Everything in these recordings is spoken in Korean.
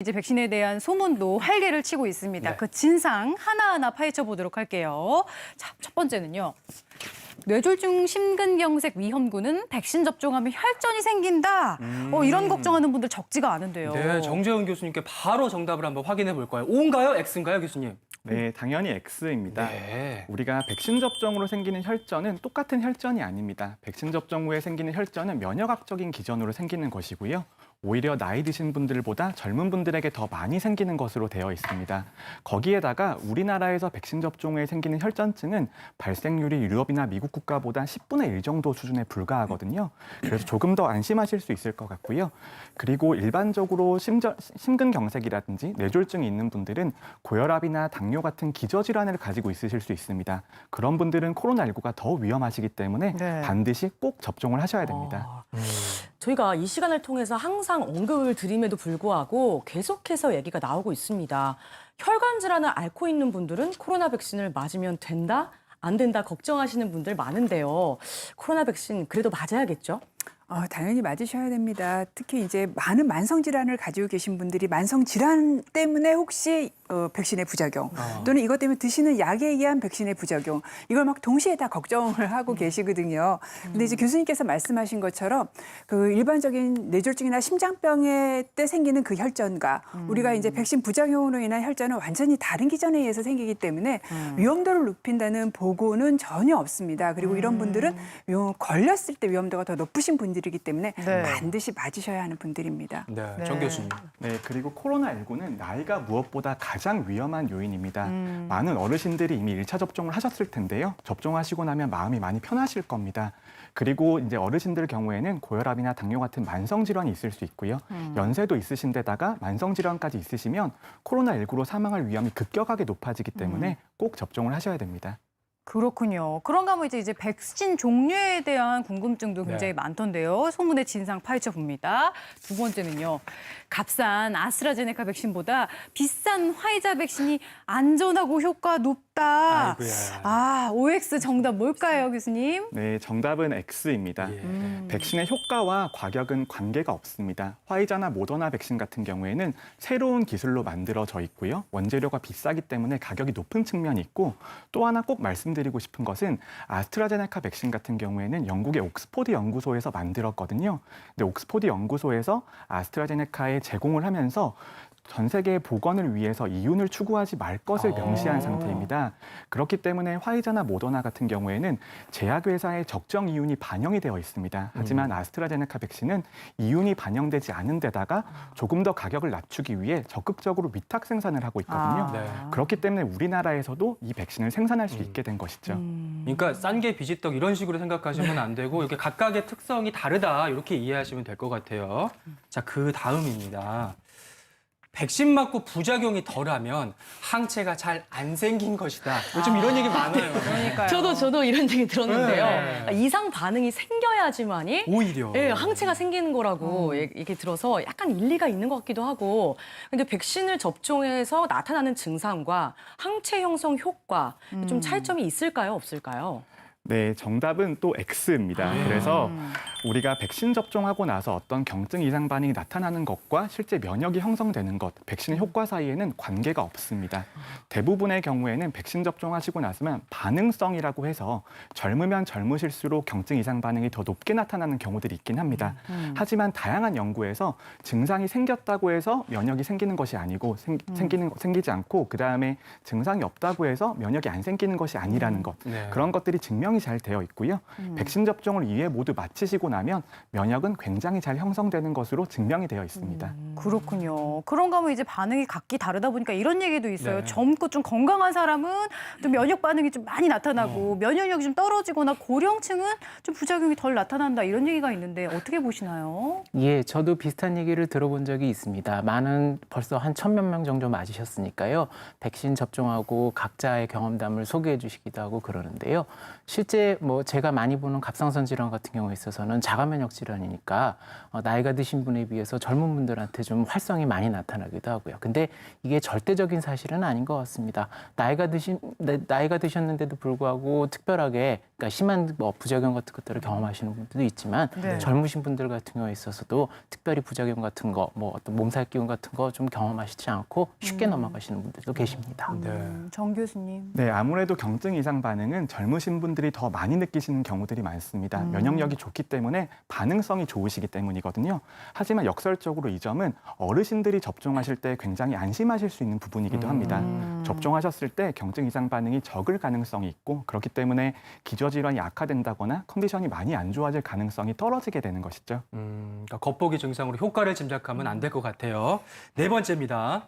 이제 백신에 대한 소문도 활개를 치고 있습니다. 네. 그 진상 하나하나 파헤쳐 보도록 할게요. 자, 첫 번째는요. 뇌졸중 심근경색 위험군은 백신 접종하면 혈전이 생긴다. 이런 걱정하는 분들 적지가 않은데요. 네, 정재훈 교수님께 바로 정답을 한번 확인해 볼까요? O인가요? X인가요, 교수님? 네, 당연히 X입니다. 네. 우리가 백신 접종으로 생기는 혈전은 똑같은 혈전이 아닙니다. 백신 접종 후에 생기는 혈전은 면역학적인 기전으로 생기는 것이고요. 오히려 나이 드신 분들보다 젊은 분들에게 더 많이 생기는 것으로 되어 있습니다. 거기에다가 우리나라에서 백신 접종 후에 생기는 혈전증은 발생률이 유럽이나 미국 국가보다 10분의 1 정도 수준에 불과하거든요. 그래서 조금 더 안심하실 수 있을 것 같고요. 그리고 일반적으로 심근경색이라든지 뇌졸중이 있는 분들은 고혈압이나 당뇨 같은 기저질환을 가지고 있으실 수 있습니다. 그런 분들은 코로나19가 더 위험하시기 때문에 네. 반드시 꼭 접종을 하셔야 됩니다. 저희가 이 시간을 통해서 항상 언급을 드림에도 불구하고 계속해서 얘기가 나오고 있습니다. 혈관 질환을 앓고 있는 분들은 코로나 백신을 맞으면 된다? 안 된다 걱정하시는 분들 많은데요. 코로나 백신 그래도 맞아야겠죠? 당연히 맞으셔야 됩니다. 특히 이제 많은 만성 질환을 가지고 계신 분들이 만성 질환 때문에 혹시 백신의 부작용 또는 이것 때문에 드시는 약에 의한 백신의 부작용 이걸 막 동시에 다 걱정을 하고 계시거든요. 근데 이제 교수님께서 말씀하신 것처럼 그 일반적인 뇌졸중이나 심장병에 때 생기는 그 혈전과 우리가 이제 백신 부작용으로 인한 혈전은 완전히 다른 기전에 의해서 생기기 때문에 위험도를 높인다는 보고는 전혀 없습니다. 그리고 이런 분들은 걸렸을 때 위험도가 더 높으신 분들이기 때문에 네. 반드시 맞으셔야 하는 분들입니다. 네, 정 교수님. 네, 그리고 코로나19는 나이가 무엇보다 가장 위험한 요인입니다. 많은 어르신들이 이미 1차 접종을 하셨을 텐데요. 접종하시고 나면 마음이 많이 편하실 겁니다. 그리고 이제 어르신들 경우에는 고혈압이나 당뇨 같은 만성 질환이 있을 수 있고요. 연세도 있으신 데다가 만성 질환까지 있으시면 코로나19로 사망할 위험이 급격하게 높아지기 때문에 꼭 접종을 하셔야 됩니다. 그렇군요. 그런가 하면 이제 백신 종류에 대한 궁금증도 굉장히 네. 많던데요. 소문의 진상 파헤쳐 봅니다. 두 번째는요. 값싼 아스트라제네카 백신보다 비싼 화이자 백신이 안전하고 효과 높다. 아이고야. OX 정답 뭘까요, 교수님? 네, 정답은 X입니다. 예. 백신의 효과와 과격은 관계가 없습니다. 화이자나 모더나 백신 같은 경우에는 새로운 기술로 만들어져 있고요. 원재료가 비싸기 때문에 가격이 높은 측면이 있고 또 하나 꼭 말씀드리고 싶은 것은 아스트라제네카 백신 같은 경우에는 영국의 옥스포드 연구소에서 만들었거든요. 근데 옥스포드 연구소에서 아스트라제네카에 제공을 하면서 전 세계의 보건을 위해서 이윤을 추구하지 말 것을 명시한 상태입니다. 그렇기 때문에 화이자나 모더나 같은 경우에는 제약회사의 적정 이윤이 반영이 되어 있습니다. 하지만 아스트라제네카 백신은 이윤이 반영되지 않은 데다가 조금 더 가격을 낮추기 위해 적극적으로 위탁 생산을 하고 있거든요. 네. 그렇기 때문에 우리나라에서도 이 백신을 생산할 수 있게 된 것이죠. 그러니까 싼 게 비지떡 이런 식으로 생각하시면 안 되고 이렇게 각각의 특성이 다르다 이렇게 이해하시면 될 것 같아요. 자, 그 다음입니다. 백신 맞고 부작용이 덜하면 항체가 잘 안 생긴 것이다. 요즘 이런 얘기 많아요. 그러니까요. 저도 이런 얘기 들었는데요. 네. 이상 반응이 생겨야지만이 오히려. 예, 항체가 생기는 거라고 얘기 들어서 약간 일리가 있는 것 같기도 하고. 근데 백신을 접종해서 나타나는 증상과 항체 형성 효과 좀 차이점이 있을까요, 없을까요? 네, 정답은 또 X입니다. 그래서 우리가 백신 접종하고 나서 어떤 경증 이상 반응이 나타나는 것과 실제 면역이 형성되는 것, 백신의 효과 사이에는 관계가 없습니다. 대부분의 경우에는 백신 접종하시고 나서면 반응성이라고 해서 젊으면 젊으실수록 경증 이상 반응이 더 높게 나타나는 경우들이 있긴 합니다. 하지만 다양한 연구에서 증상이 생겼다고 해서 면역이 생기는 것이 아니고 생기지 않고 그다음에 증상이 없다고 해서 면역이 안 생기는 것이 아니라는 것. 네. 그런 것들이 증명이 잘 되어 있고요. 백신 접종을 2회 모두 마치시고 나면 면역은 굉장히 잘 형성되는 것으로 증명이 되어 있습니다. 그렇군요. 그런가 하면 이제 반응이 각기 다르다 보니까 이런 얘기도 있어요. 네. 젊고 좀 건강한 사람은 또 면역 반응이 좀 많이 나타나고 면역력이 좀 떨어지거나 고령층은 좀 부작용이 덜 나타난다 이런 얘기가 있는데 어떻게 보시나요? 예, 저도 비슷한 얘기를 들어본 적이 있습니다. 많은 벌써 한 1,000몇 명 정도 맞으셨으니까요. 백신 접종하고 각자의 경험담을 소개해 주시기도 하고 그러는데요. 실제 뭐 제가 많이 보는 갑상선 질환 같은 경우에 있어서는 자가면역 질환이니까 나이가 드신 분에 비해서 젊은 분들한테 좀 활성이 많이 나타나기도 하고요. 근데 이게 절대적인 사실은 아닌 것 같습니다. 나이가 드셨는데도 불구하고 특별하게 그러니까 심한 뭐 부작용 같은 것들을 경험하시는 분들도 있지만 네. 젊으신 분들 같은 경우에 있어서도 특별히 부작용 같은 거, 뭐 어떤 몸살 기운 같은 거 좀 경험하시지 않고 쉽게 넘어가시는 분들도 계십니다. 네. 정 교수님. 네, 아무래도 경증 이상 반응은 젊으신 분들이 더 많이 느끼시는 경우들이 많습니다. 면역력이 좋기 때문에 반응성이 좋으시기 때문이거든요. 하지만 역설적으로 이 점은 어르신들이 접종하실 때 굉장히 안심하실 수 있는 부분이기도 합니다. 접종하셨을 때 경증 이상 반응이 적을 가능성이 있고 그렇기 때문에 기저질환이 악화된다거나 컨디션이 많이 안 좋아질 가능성이 떨어지게 되는 것이죠. 그러니까 겉보기 증상으로 효과를 짐작하면 안 될 것 같아요. 네 번째입니다.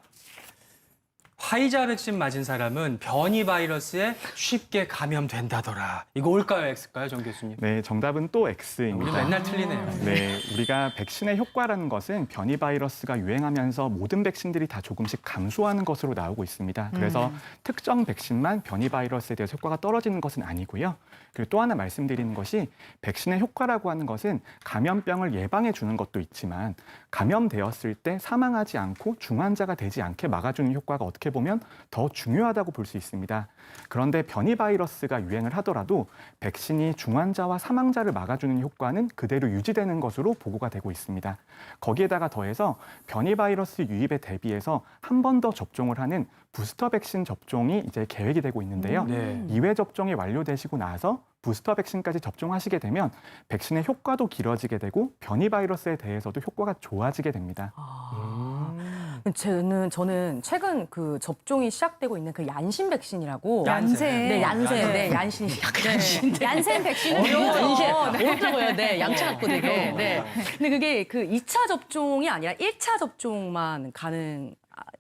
화이자 백신 맞은 사람은 변이 바이러스에 쉽게 감염된다더라. 이거 O일까요, X일까요, 정 교수님? 네, 정답은 또 우리 X입니다. 맨날 틀리네요. 네, 우리가 백신의 효과라는 것은 변이 바이러스가 유행하면서 모든 백신들이 다 조금씩 감소하는 것으로 나오고 있습니다. 그래서 특정 백신만 변이 바이러스에 대해서 효과가 떨어지는 것은 아니고요. 그리고 또 하나 말씀드리는 것이 백신의 효과라고 하는 것은 감염병을 예방해 주는 것도 있지만 감염되었을 때 사망하지 않고 중환자가 되지 않게 막아주는 효과가 어떻게 보면 더 중요하다고 볼 수 있습니다. 그런데 변이 바이러스가 유행을 하더라도 백신이 중환자와 사망자를 막아주는 효과는 그대로 유지되는 것으로 보고가 되고 있습니다. 거기에다가 더해서 변이 바이러스 유입에 대비해서 한 번 더 접종을 하는 부스터 백신 접종이 이제 계획이 되고 있는데요. 네. 2회 접종이 완료되시고 나서 부스터 백신까지 접종하시게 되면 백신의 효과도 길어지게 되고 변이 바이러스에 대해서도 효과가 좋아지게 됩니다. 저는 최근 그 접종이 시작되고 있는 그 얀신 백신이라고. 얀센. 네, 얀센. 얀센. 네, 얀신이 약간 얀신. 얀센 백신은 어렵다고요. 네, 양치 갖고 되게. 네. 근데 그게 그 2차 접종이 아니라 1차 접종만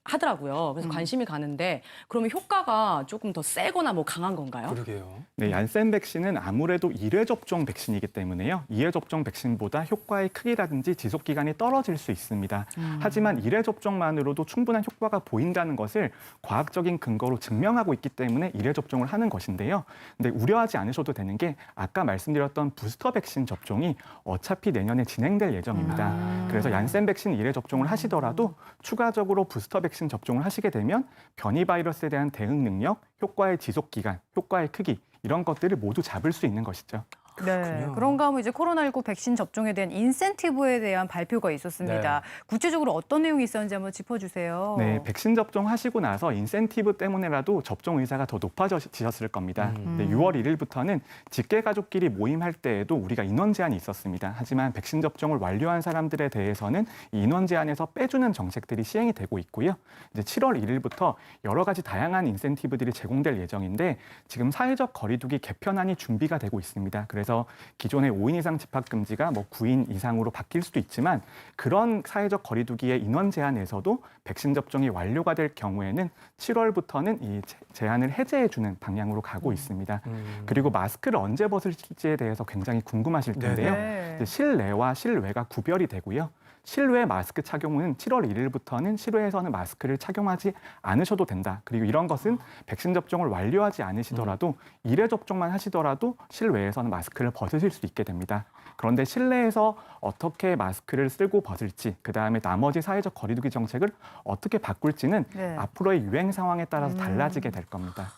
하더라고요. 그래서 관심이 가는데 그러면 효과가 조금 더 세거나 뭐 강한 건가요? 그러게요. 네, 얀센 백신은 아무래도 1회 접종 백신이기 때문에요. 2회 접종 백신보다 효과의 크기라든지 지속 기간이 떨어질 수 있습니다. 하지만 1회 접종만으로도 충분한 효과가 보인다는 것을 과학적인 근거로 증명하고 있기 때문에 1회 접종을 하는 것인데요. 근데 우려하지 않으셔도 되는 게 아까 말씀드렸던 부스터 백신 접종이 어차피 내년에 진행될 예정입니다. 그래서 얀센 백신 1회 접종을 하시더라도 추가적으로 부스터 백신 접종을 하시게 되면 변이 바이러스에 대한 대응 능력, 효과의 지속 기간, 효과의 크기 이런 것들을 모두 잡을 수 있는 것이죠. 네, 그런가 하면 이제 코로나19 백신 접종에 대한 인센티브에 대한 발표가 있었습니다. 구체적으로 어떤 내용이 있었는지 한번 짚어주세요. 네, 백신 접종하시고 나서 인센티브 때문에라도 접종 의사가 더 높아지셨을 겁니다. 네, 6월 1일부터는 직계 가족끼리 모임할 때에도 우리가 인원 제한이 있었습니다. 하지만 백신 접종을 완료한 사람들에 대해서는 이 인원 제한에서 빼주는 정책들이 시행이 되고 있고요. 이제 7월 1일부터 여러 가지 다양한 인센티브들이 제공될 예정인데 지금 사회적 거리두기 개편안이 준비가 되고 있습니다. 그래서 기존의 5인 이상 집합 금지가 뭐 9인 이상으로 바뀔 수도 있지만 그런 사회적 거리두기의 인원 제한에서도 백신 접종이 완료가 될 경우에는 7월부터는 이 제한을 해제해 주는 방향으로 가고 있습니다. 그리고 마스크를 언제 벗을지에 대해서 굉장히 궁금하실 텐데요. 네. 이제 실내와 실외가 구별이 되고요. 실외 마스크 착용은 7월 1일부터는 실외에서는 마스크를 착용하지 않으셔도 된다. 그리고 이런 것은 백신 접종을 완료하지 않으시더라도 1회 접종만 하시더라도 실외에서는 마스크를 벗으실 수 있게 됩니다. 그런데 실내에서 어떻게 마스크를 쓰고 벗을지, 그다음에 나머지 사회적 거리두기 정책을 어떻게 바꿀지는 네. 앞으로의 유행 상황에 따라서 달라지게 될 겁니다.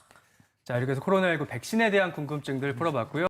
자, 이렇게 해서 코로나19 백신에 대한 궁금증들 풀어봤고요.